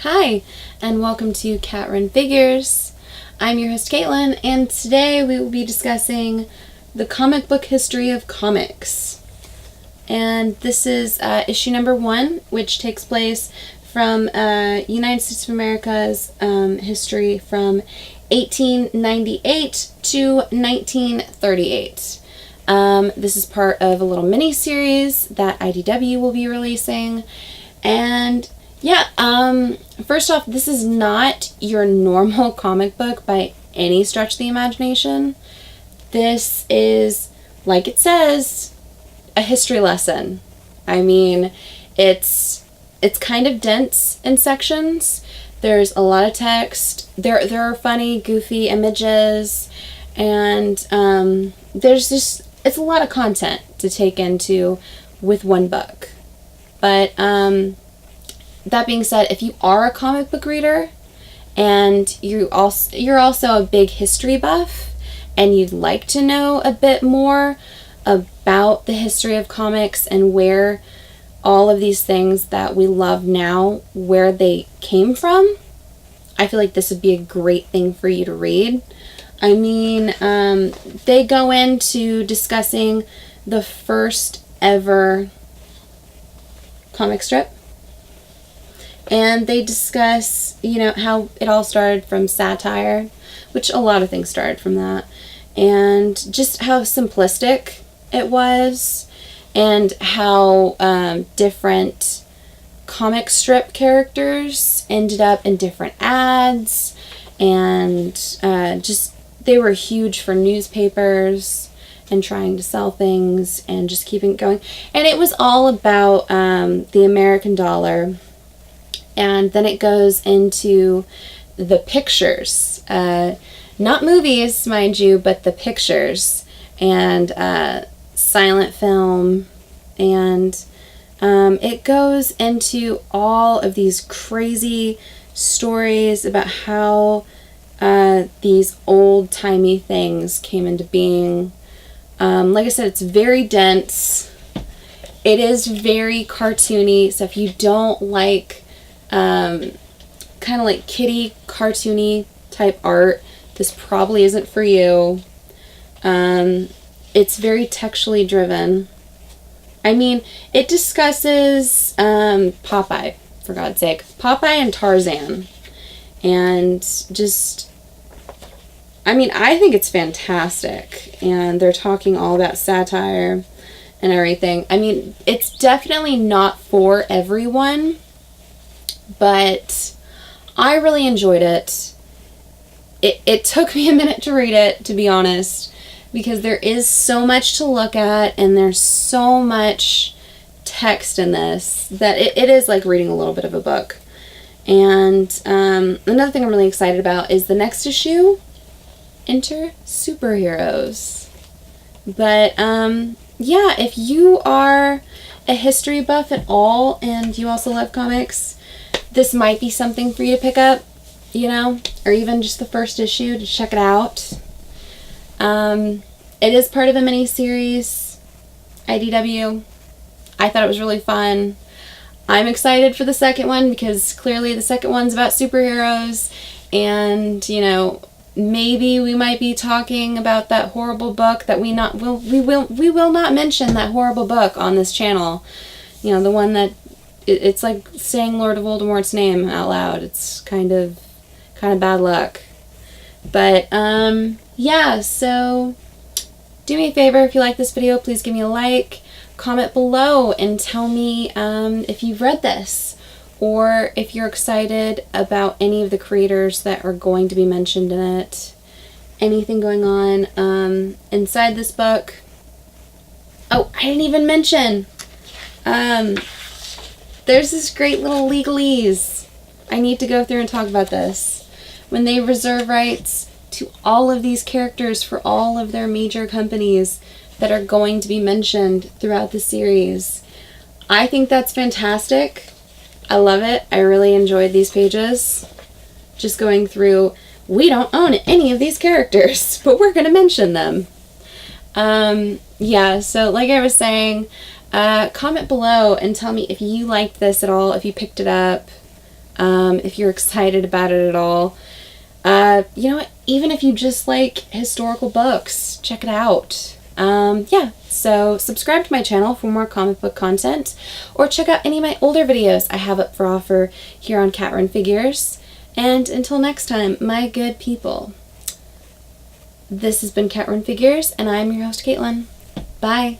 Hi, and welcome to Cat Run Figures. I'm your host Caitlin, and today we will be discussing the comic book history of comics. And this is issue number 1, which takes place from United States of America's history from 1898 to 1938. This is part of a little mini-series that IDW will be releasing, and first off, this is not your normal comic book by any stretch of the imagination. This is, like it says, a history lesson. I mean, it's kind of dense in sections. There's a lot of text. There are funny, goofy images, and it's a lot of content to take into with one book. But that being said, if you are a comic book reader and you're also a big history buff and you'd like to know a bit more about the history of comics and where all of these things that we love now, where they came from, I feel like this would be a great thing for you to read. I mean, they go into discussing the first ever comic strip. And they discuss, how it all started from satire, which a lot of things started from that, and just how simplistic it was, and how different comic strip characters ended up in different ads, and they were huge for newspapers and trying to sell things and just keeping it going. And it was all about the American dollar. And then it goes into the pictures, not movies, mind you, but the pictures and silent film. And it goes into all of these crazy stories about how these old-timey things came into being. Like I said, it's very dense. It is very cartoony, so if you don't like kind of like kitty cartoony type art, this probably isn't for you. It's very textually driven. I mean, it discusses Popeye, for God's sake, Popeye and Tarzan, and I think it's fantastic, and they're talking all about satire and everything. I mean, it's definitely not for everyone, but I really enjoyed it. It took me a minute to read it, to be honest, because there is so much to look at and there's so much text in this that it is like reading a little bit of a book. And another thing I'm really excited about is the next issue, Enter Superheroes. But if you are a history buff at all and you also love comics, this might be something for you to pick up, or even just the first issue to check it out. It is part of a mini-series, IDW. I thought it was really fun. I'm excited for the second one because clearly the second one's about superheroes, and, maybe we might be talking about that horrible book that we will not mention that horrible book on this channel. The one that it's like saying Lord of Voldemort's name out loud. It's kind of bad luck. But so do me a favor, if you like this video, please give me a like, comment below, and tell me if you've read this, or if you're excited about any of the creators that are going to be mentioned in it. Anything going on inside this book. Oh, I didn't even mention there's this great little legalese. I need to go through and talk about this. When they reserve rights to all of these characters for all of their major companies that are going to be mentioned throughout the series, I think that's fantastic. I love it. I really enjoyed these pages. Just going through, we don't own any of these characters, but we're going to mention them. So like I was saying, comment below and tell me if you liked this at all, if you picked it up, if you're excited about it at all. You know what? Even if you just like historical books, check it out. Yeah, so subscribe to my channel for more comic book content, or check out any of my older videos I have up for offer here on Cat Run Figures. And until next time, my good people, this has been Cat Run Figures, and I'm your host, Caitlin. Bye.